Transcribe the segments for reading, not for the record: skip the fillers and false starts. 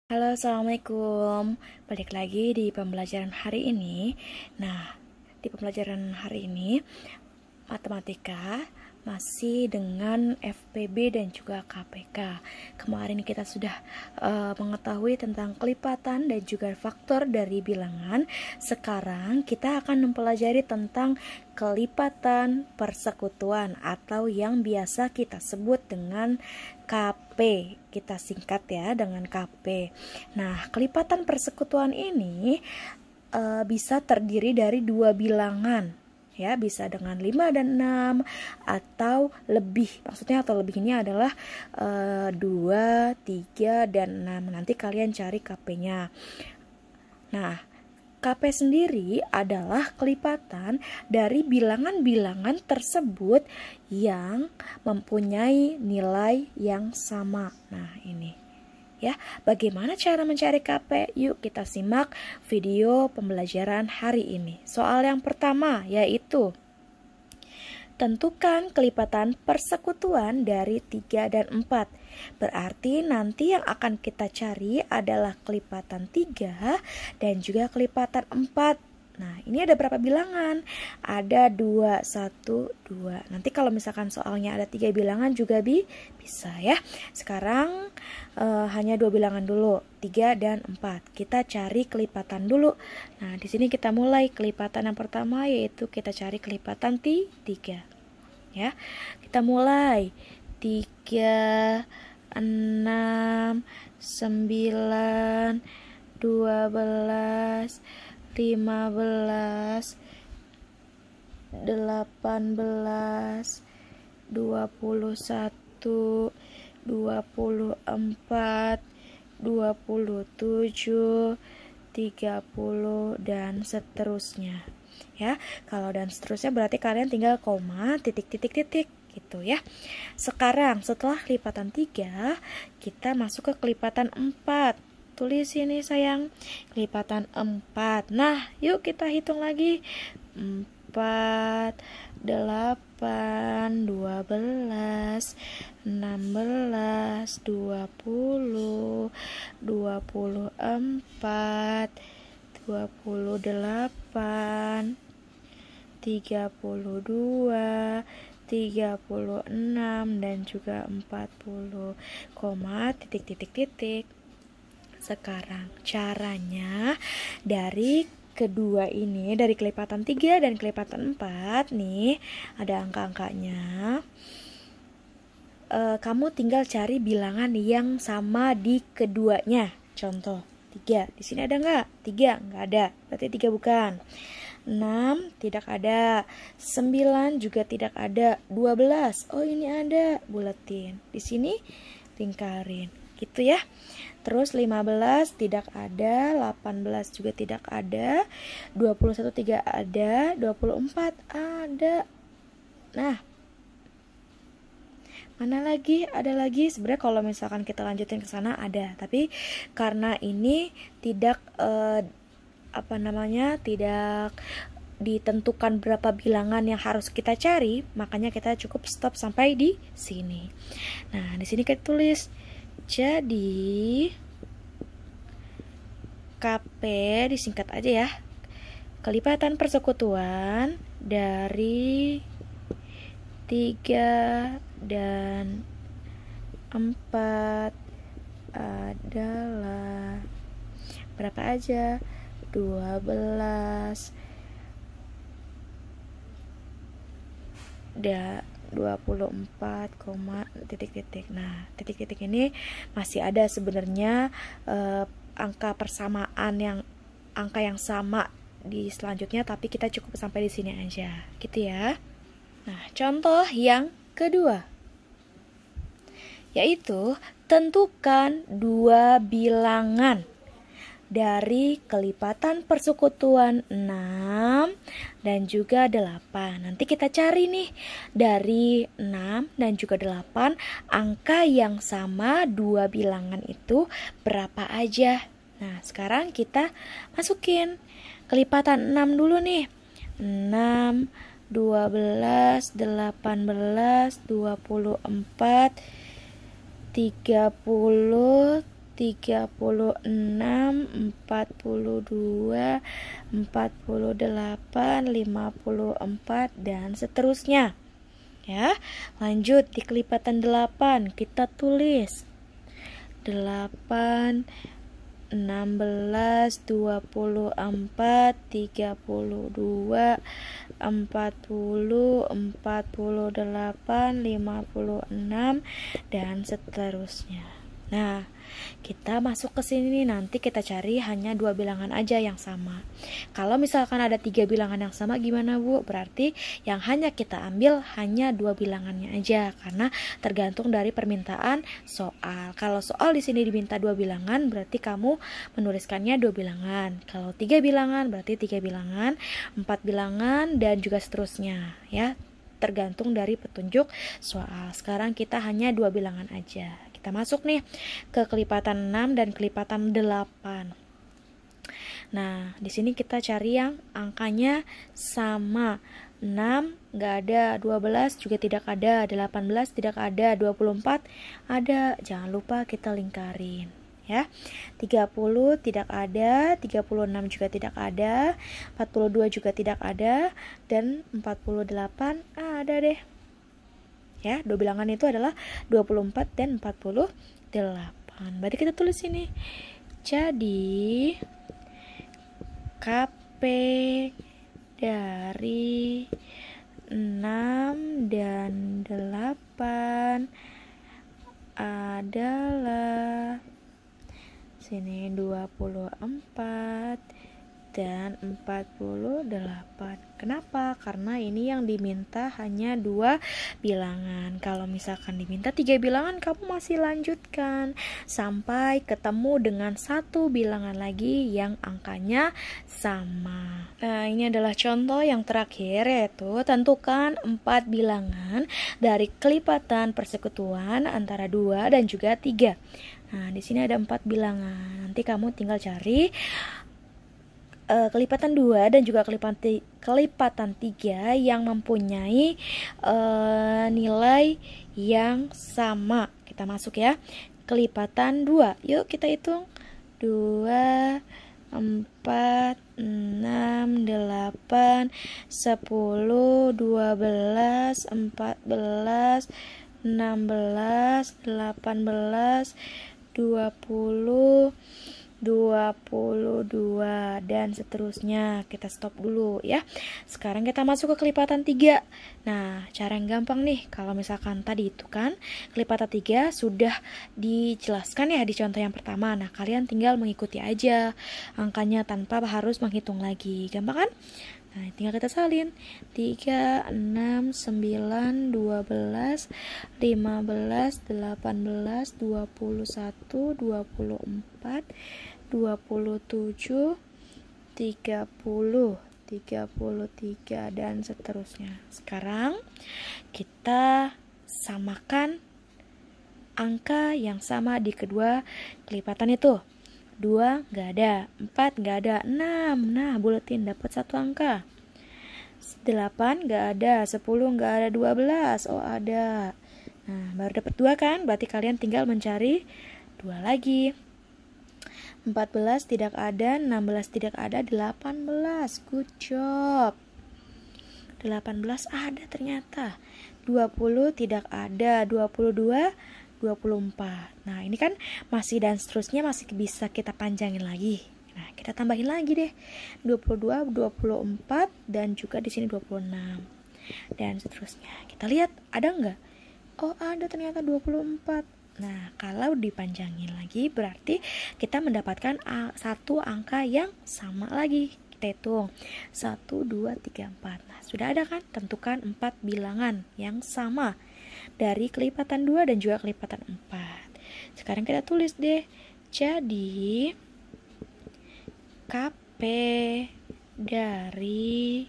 Halo, Assalamualaikum. Balik lagi di pembelajaran hari ini. Nah, di pembelajaran hari ini, matematika masih dengan FPB dan juga KPK. Kemarin kita sudah mengetahui tentang kelipatan dan juga faktor dari bilangan. Sekarang kita akan mempelajari tentang kelipatan persekutuan atau yang biasa kita sebut dengan KP. Kita singkat ya dengan KP. Nah, kelipatan persekutuan ini bisa terdiri dari dua bilangan. Ya, bisa dengan 5 dan 6 atau lebih. Maksudnya atau lebih ini adalah 2, 3, dan 6. Nanti kalian cari KP-nya. Nah, KP sendiri adalah kelipatan dari bilangan-bilangan tersebut yang mempunyai nilai yang sama. Nah, ini. Ya, bagaimana cara mencari KP? Yuk kita simak video pembelajaran hari ini. Soal yang pertama yaitu tentukan kelipatan persekutuan dari 3 dan 4. Berarti nanti yang akan kita cari adalah kelipatan 3 dan juga kelipatan 4. Nah, ini ada berapa bilangan? Ada 2, 1, 2. Nanti kalau misalkan soalnya ada 3 bilangan juga bisa ya. Sekarang hanya 2 bilangan dulu, 3 dan 4. Kita cari kelipatan dulu. Nah, di sini kita mulai kelipatan yang pertama yaitu kita cari kelipatan 3. Ya. Kita mulai 3, 6, 9, 12, 15, 18, 21, 24, 27, 30, dan seterusnya. Ya, kalau dan seterusnya berarti kalian tinggal koma, titik gitu ya. Sekarang setelah kelipatan 3, kita masuk ke kelipatan 4. Tulis ini sayang, kelipatan 4. Nah, yuk kita hitung lagi. 4, 8, 12, 16, 20, 24, 28, 32, 36, dan juga 40, titik. Sekarang caranya dari kedua ini, dari kelipatan 3 dan kelipatan 4 nih, ada angka-angkanya. Kamu tinggal cari bilangan yang sama di keduanya. Contoh 3, di sini ada nggak? 3, nggak ada, berarti 3 bukan. 6 tidak ada, 9 juga tidak ada, 12 oh ini ada, buletin. Di sini lingkarin, gitu ya. Terus 15 tidak ada, 18 juga tidak ada, 21 tidak ada, 24 ada. Nah, mana lagi? Ada lagi. Sebenarnya kalau misalkan kita lanjutin ke sana ada, tapi karena ini tidak tidak ditentukan berapa bilangan yang harus kita cari, makanya kita cukup stop sampai di sini. Nah, di sini kita tulis. Jadi KP disingkat aja ya. Kelipatan persekutuan dari 3 dan 4 adalah berapa aja? 12 24, titik. Nah, titik-titik ini masih ada sebenarnya angka persamaan yang angka yang sama di selanjutnya, tapi kita cukup sampai di sini aja, gitu ya. Nah, contoh yang kedua yaitu tentukan dua bilangan dari kelipatan persekutuan 6 dan juga 8. Nanti kita cari nih dari 6 dan juga 8 angka yang sama dua bilangan itu berapa aja. Nah, sekarang kita masukin kelipatan 6 dulu nih. 6, 12, 18, 24, 30, 36, 42, 48, 54, dan seterusnya. Ya, lanjut di kelipatan 8 kita tulis 8, 16, 24, 32, 40, 48, 56, dan seterusnya. Nah, kita masuk ke sini nanti kita cari hanya 2 bilangan aja yang sama. Kalau misalkan ada 3 bilangan yang sama gimana Bu? Berarti yang hanya kita ambil hanya 2 bilangannya aja karena tergantung dari permintaan soal. Kalau soal di sini diminta 2 bilangan berarti kamu menuliskannya 2 bilangan. Kalau 3 bilangan berarti 3 bilangan, 4 bilangan, dan juga seterusnya ya. Tergantung dari petunjuk soal. Sekarang kita hanya 2 bilangan aja. Kita masuk nih ke kelipatan 6 dan kelipatan 8. Nah, di sini kita cari yang angkanya sama. 6 nggak ada, 12 juga tidak ada, 18 tidak ada, 24 ada. Jangan lupa kita lingkarin ya. 30 tidak ada, 36 juga tidak ada, 42 juga tidak ada, dan 48 ada deh. Ya, 2 bilangan itu adalah 24 dan 48. Berarti kita tulis ini. Jadi KP dari 6 dan 8 adalah sini 24 dan 48. Kenapa? Karena ini yang diminta hanya 2 bilangan. Kalau misalkan diminta 3 bilangan, kamu masih lanjutkan sampai ketemu dengan 1 bilangan lagi yang angkanya sama. Nah, ini adalah contoh yang terakhir, yaitu tentukan 4 bilangan dari kelipatan persekutuan antara 2 dan juga 3. Nah, di sini ada 4 bilangan. Nanti kamu tinggal cari kelipatan 2 dan juga kelipatan 3 yang mempunyai nilai yang sama. Kita masuk ya. Kelipatan 2. Yuk kita hitung. 2, 4, 6, 8, 10, 12, 14, 16, 18, 20, 22, dan seterusnya. Kita stop dulu ya. Sekarang kita masuk ke kelipatan 3. Nah, cara yang gampang nih. Kalau misalkan tadi itu kan kelipatan 3 sudah dijelaskan ya di contoh yang pertama. Nah, kalian tinggal mengikuti aja angkanya tanpa harus menghitung lagi. Gampang kan? Nah, tinggal kita salin. 3, 6, 9, 12, 15, 18, 21, 24, 27, 30, 33, dan seterusnya. Sekarang kita samakan angka yang sama di kedua kelipatan itu. 2 nggak ada, 4 nggak ada, 6. Nah, buletin dapat 1 angka. 8 nggak ada, 10 nggak ada, 12. Oh, ada. Nah, baru dapat 2 kan? Berarti kalian tinggal mencari 2 lagi. 14 tidak ada, 16 tidak ada, 18. Good job. 18 ada ternyata. 20 tidak ada, 22, 24. Nah, ini kan masih dan seterusnya masih bisa kita panjangin lagi. Nah, kita tambahin lagi deh. 22, 24, dan juga di sini 26. Dan seterusnya. Kita lihat ada nggak? Oh, ada ternyata 24. Nah, kalau dipanjangin lagi berarti kita mendapatkan satu angka yang sama lagi. Kita hitung 1, 2, 3, 4. Nah, sudah ada kan? Tentukan 4 bilangan yang sama dari kelipatan 2 dan juga kelipatan 4. Sekarang kita tulis deh. Jadi KP dari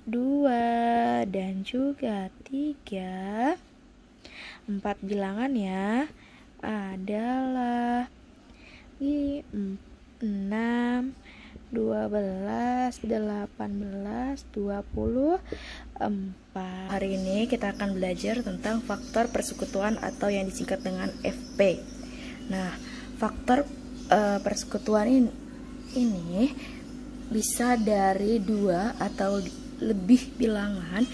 2 dan juga 3, 4 bilangan ya, adalah 6, 12, 18, 24. Hari ini kita akan belajar tentang faktor persekutuan atau yang disingkat dengan FP. Nah, faktor persekutuan ini bisa dari 2 atau lebih bilangan.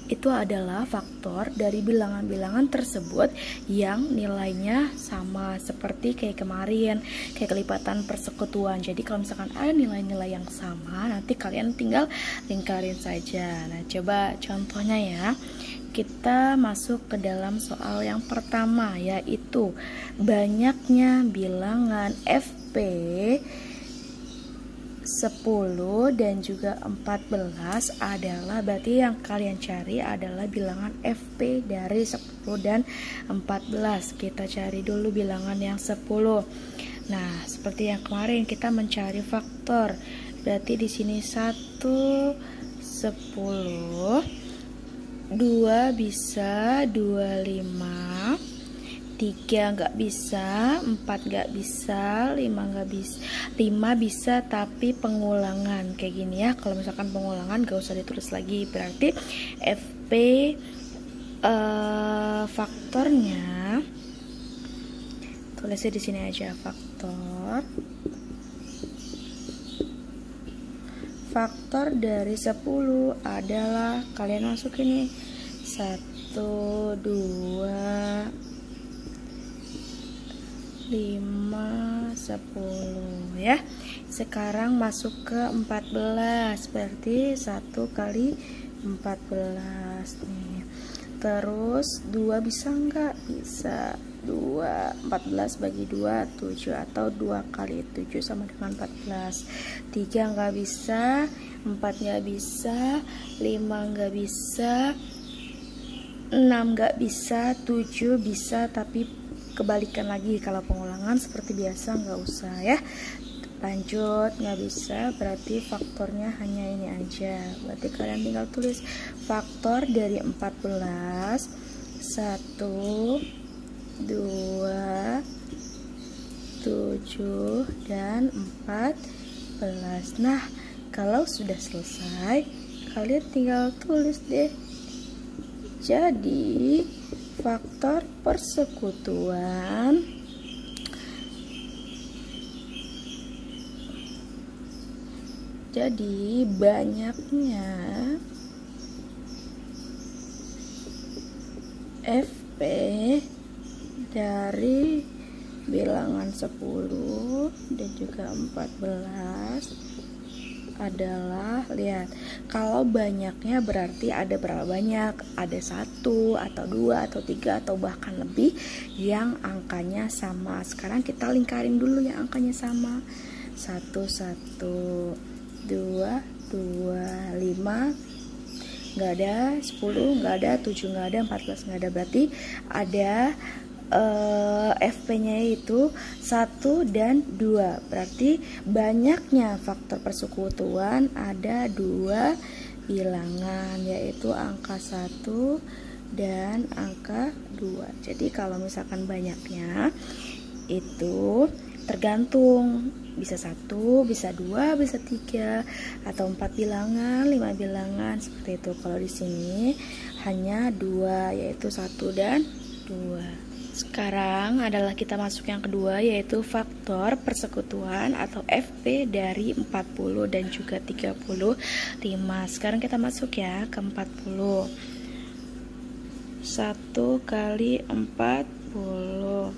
Itu adalah faktor dari bilangan-bilangan tersebut yang nilainya sama, seperti kayak kemarin, kayak kelipatan persekutuan. Jadi kalau misalkan ada nilai-nilai yang sama, nanti kalian tinggal lingkarin saja. Nah, coba contohnya ya. Kita masuk ke dalam soal yang pertama, yaitu banyaknya bilangan FP 10 dan juga 14 adalah, berarti yang kalian cari adalah bilangan FP dari 10 dan 14. Kita cari dulu bilangan yang 10. Nah, seperti yang kemarin kita mencari faktor. Berarti di sini 1 10, 2 bisa 25, 3 nggak bisa, 4 nggak bisa, 5 nggak bisa, 5 bisa tapi pengulangan kayak gini ya. Kalau misalkan pengulangan gak usah ditulis lagi, berarti FP faktornya tulisnya di sini aja, faktor dari 10 adalah, kalian masuk ini 1 2 5 10 ya. Sekarang masuk ke 14, berarti 1 kali 14 nih. Terus 2 bisa enggak? Bisa. 2, 14 bagi 2 7, atau 2 kali 7 sama dengan 14. 3 enggak bisa, 4 enggak bisa, 5 enggak bisa, 6 enggak bisa, 7 bisa tapi kebalikan lagi. Kalau pengulangan seperti biasa nggak usah ya. Lanjut, nggak bisa, berarti faktornya hanya ini aja. Berarti kalian tinggal tulis faktor dari 14, 1 2 7 dan 14. Nah, kalau sudah selesai, kalian tinggal tulis deh. Jadi faktor persekutuan jadi banyaknya FP dari bilangan 10 dan juga 14 adalah, lihat, kalau banyaknya berarti ada berapa banyak, ada 1 atau 2 atau 3 atau bahkan lebih yang angkanya sama. Sekarang kita lingkarin dulu yang angkanya sama. 1 1 2 2 5 nggak ada, 10 nggak ada, 7 nggak ada, 14 nggak ada, berarti ada FP-nya itu 1 dan 2. Berarti banyaknya faktor persekutuan ada 2 bilangan, yaitu angka 1 dan angka 2. Jadi kalau misalkan banyaknya itu tergantung, bisa 1, bisa 2, bisa 3 atau 4 bilangan, 5 bilangan seperti itu. Kalau di sini hanya 2, yaitu 1 dan 2. Sekarang adalah kita masuk yang kedua, yaitu faktor persekutuan atau FP dari 40 dan juga 35. Sekarang kita masuk ya ke 40. 1 kali 40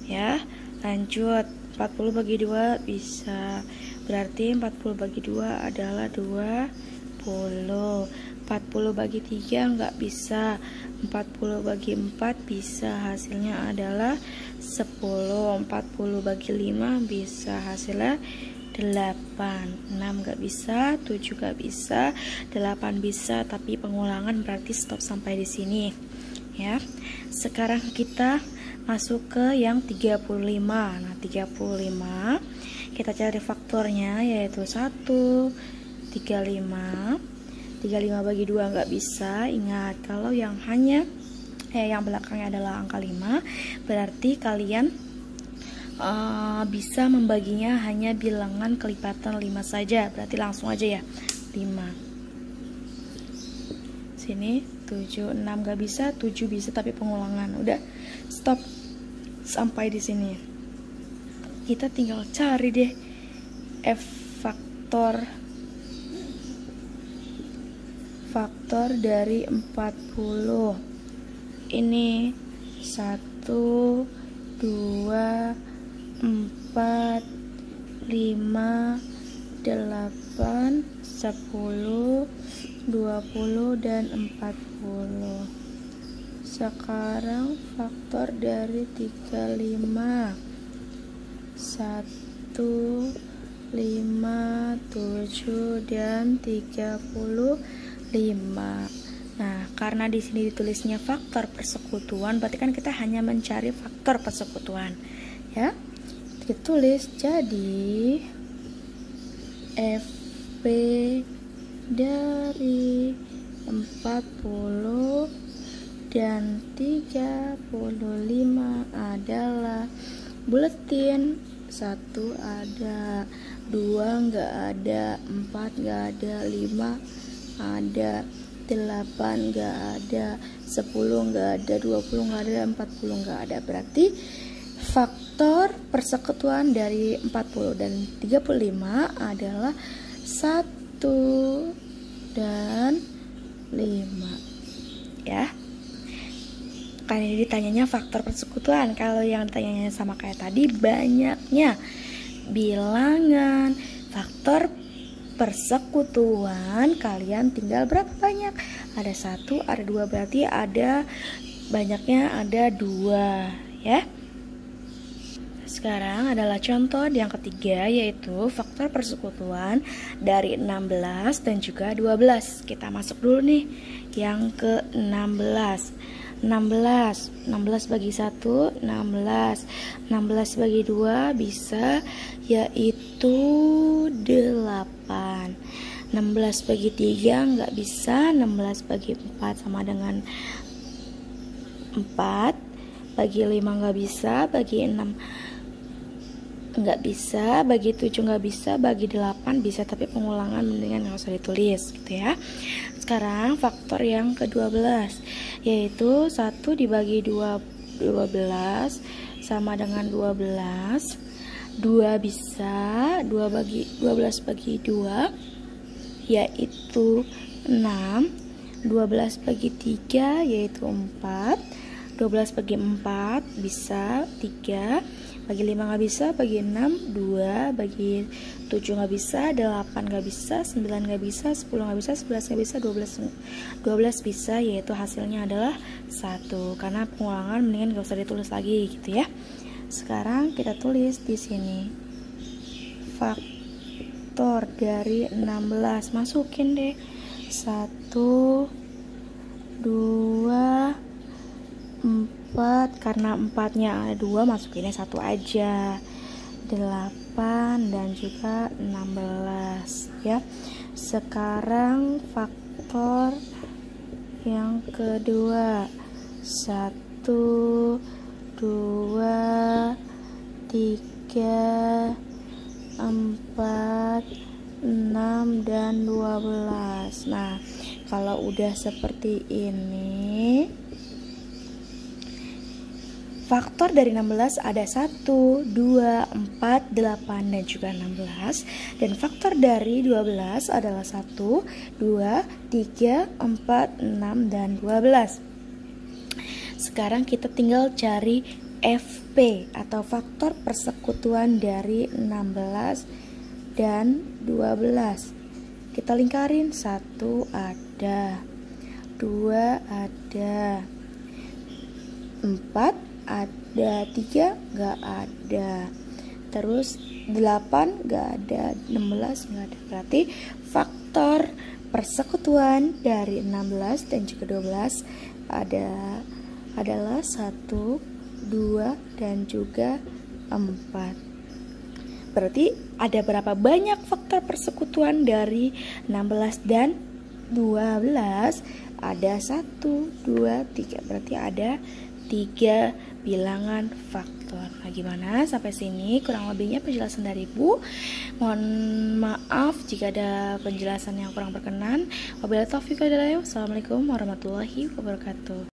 ya. Lanjut, 40 bagi 2 bisa, berarti 40 bagi 2 adalah 20. 40 bagi 3 nggak bisa, 40 bagi 4 bisa, hasilnya adalah 10. 40 bagi 5 bisa, hasilnya 8. 6 nggak bisa, 7 nggak bisa, 8 bisa tapi pengulangan, berarti stop sampai di sini ya. Sekarang kita masuk ke yang 35. Nah, 35 kita cari faktornya, yaitu 1 35. 35 bagi 2 nggak bisa. Ingat, kalau yang hanya yang belakangnya adalah angka 5, berarti kalian bisa membaginya hanya bilangan kelipatan 5 saja. Berarti langsung aja ya, 5. Sini 7, 6 nggak bisa, 7 bisa tapi pengulangan. Udah, stop sampai di sini. kita tinggal cari deh F faktor dari 40. Ini 1, 2, 4, 5, 8, 10, 20, dan 40. Sekarang faktor dari 35. 1, 5, 7, dan 35. Nah, karena di sini ditulisnya faktor persekutuan, berarti kan kita hanya mencari faktor persekutuan, ya. Kita tulis jadi FP dari 40 dan 35 adalah buletin. 1 ada, 2 enggak ada, 4 enggak ada, 5 ada, 8 enggak ada, 10 enggak ada, 20 enggak ada, 40 enggak ada. Berarti faktor persekutuan dari 40 dan 35 adalah 1 dan 5, ya. Kan ini ditanyanya faktor persekutuan. Kalau yang ditanyanya sama kayak tadi, banyaknya bilangan. Faktor persekutuan kalian tinggal berapa banyak? Ada 1, ada 2, berarti ada banyaknya ada 2, ya. Sekarang adalah contoh yang ketiga, yaitu faktor persekutuan dari 16 dan juga 12. Kita masuk dulu nih yang ke 16. 16 bagi 1, 16 bagi 2 bisa, yaitu 8. 16 bagi 3 nggak bisa. 16 bagi 4 sama dengan 4. Bagi 5 nggak bisa. Bagi 6 nggak bisa. Bagi 7 nggak bisa. Bagi 8 bisa, tapi pengulangan mendingan nggak usah ditulis gitu ya. Sekarang faktor yang ke-12, yaitu 1 dibagi 12 sama dengan 12. 2 bisa. 12 bagi 2 yaitu 6. 12 bagi 3 yaitu 4. 12 bagi 4 bisa 3. Bagi 5 nggak bisa. Bagi 6 2. Bagi 7 nggak bisa. 8 nggak bisa. 9 nggak bisa. 10 nggak bisa. 11 nggak bisa. 12 bisa, yaitu hasilnya adalah 1. Karena pengulangan mendingan nggak usah ditulis lagi gitu ya. Sekarang kita tulis di sini faktor dari 16. Masukin deh 1, 2, 4. Karena 4-nya ada 2, masukinnya 1 aja. 8 dan juga 16, ya. Sekarang faktor yang kedua. 1, 2, 3, 4, 6, dan 12. Nah, kalau udah seperti ini, faktor dari 16 ada 1, 2, 4, 8, dan juga 16. Dan faktor dari 12 adalah 1, 2, 3, 4, 6, dan 12. Sekarang kita tinggal cari FP atau faktor persekutuan dari 16 dan 12. Kita lingkarin. 1 ada, 2 ada, 4 ada, 3 nggak ada, terus 8 nggak ada, 16 nggak ada. Berarti faktor persekutuan dari 16 dan juga 12 adalah 1, 2, dan juga 4. Berarti ada berapa banyak faktor persekutuan dari 16 dan 12? Ada 1, 2, 3. Berarti ada 3 bilangan faktor. Nah, gimana sampai sini? Kurang lebihnya penjelasan dari Ibu. Mohon maaf jika ada penjelasan yang kurang berkenan. Wabillahi taufiq wal hidayah. Wassalamualaikum warahmatullahi wabarakatuh.